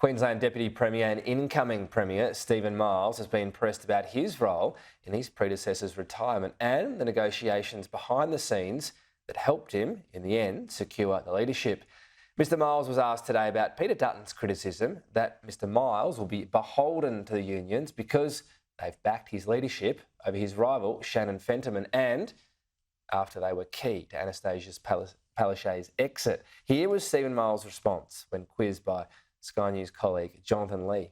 Queensland Deputy Premier and incoming Premier Stephen Miles has been pressed about his role in his predecessor's retirement and the negotiations behind the scenes that helped him, in the end, secure the leadership. Mr Miles was asked today about Peter Dutton's criticism that Mr Miles will be beholden to the unions because they've backed his leadership over his rival Shannon Fentiman and after they were key to Annastacia Palaszczuk's exit. Here was Stephen Miles' response when quizzed by Sky News colleague Jonathan Lee.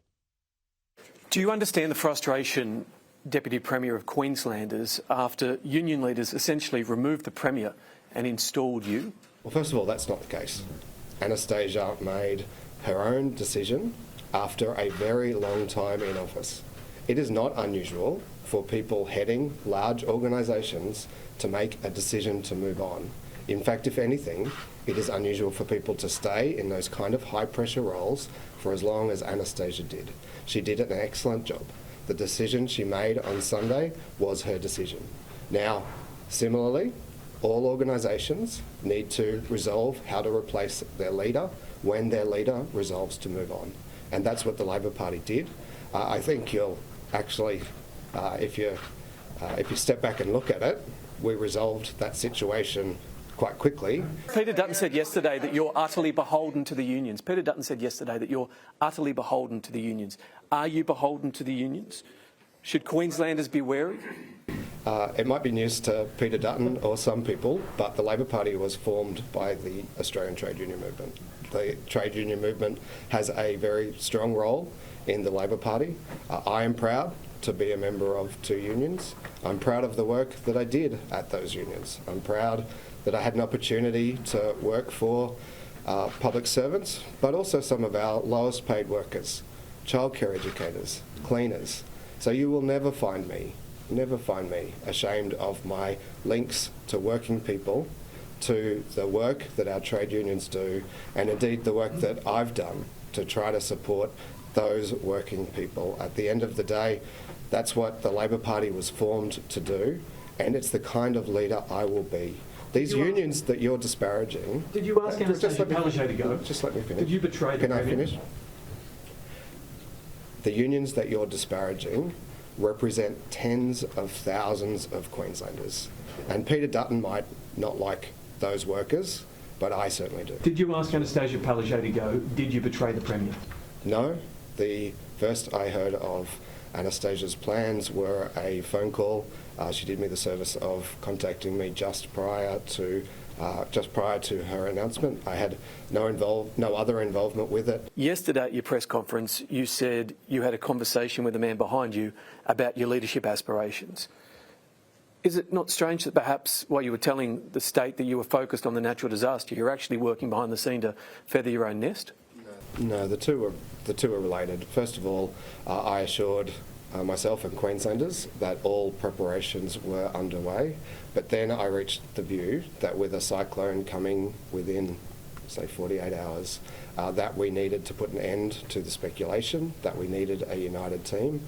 Do you understand the frustration, Deputy Premier, of Queenslanders after union leaders essentially removed the Premier and installed you? Well, first of all, that's not the case. Annastacia made her own decision after a very long time in office. It is not unusual for people heading large organisations to make a decision to move on. In fact, if anything, it is unusual for people to stay in those kind of high-pressure roles for as long as Annastacia did. She did an excellent job. The decision she made on Sunday was her decision. Now, similarly, all organisations need to resolve how to replace their leader when their leader resolves to move on. And that's what the Labor Party did. I think you'll actually, if you step back and look at it, we resolved that situation quite quickly. Peter Dutton said yesterday that you're utterly beholden to the unions. Peter Dutton said yesterday that you're utterly beholden to the unions. Are you beholden to the unions? Should Queenslanders be wary? It might be news to Peter Dutton or some people, but the Labor Party was formed by the Australian trade union movement. The trade union movement has a very strong role in the Labor Party. I am proud to be a member of two unions. I'm proud of the work that I did at those unions. I'm proud that I had an opportunity to work for public servants, but also some of our lowest paid workers, childcare educators, cleaners. So you will never find me ashamed of my links to working people, to the work that our trade unions do, and indeed the work that I've done to try to support those working people. At the end of the day, that's what the Labor Party was formed to do, and it's the kind of leader I will be. These unions that you're disparaging... Did you ask Annastacia Palaszczuk to go? Just let me finish. Did you betray the Premier? Can I finish? The unions that you're disparaging represent tens of thousands of Queenslanders. And Peter Dutton might not like those workers, but I certainly do. Did you ask Annastacia Palaszczuk to go? Did you betray the Premier? No. The first I heard of Annastacia's plans were a phone call. She did me the service of contacting me just prior to her announcement. I had no other involvement with it. Yesterday at your press conference, you said you had a conversation with the man behind you about your leadership aspirations. Is it not strange that perhaps while you were telling the state that you were focused on the natural disaster, you're actually working behind the scene to feather your own nest? No, the two are related. First of all, I assured myself and Queenslanders that all preparations were underway, but then I reached the view that with a cyclone coming within, say, 48 hours, that we needed to put an end to the speculation, that we needed a united team.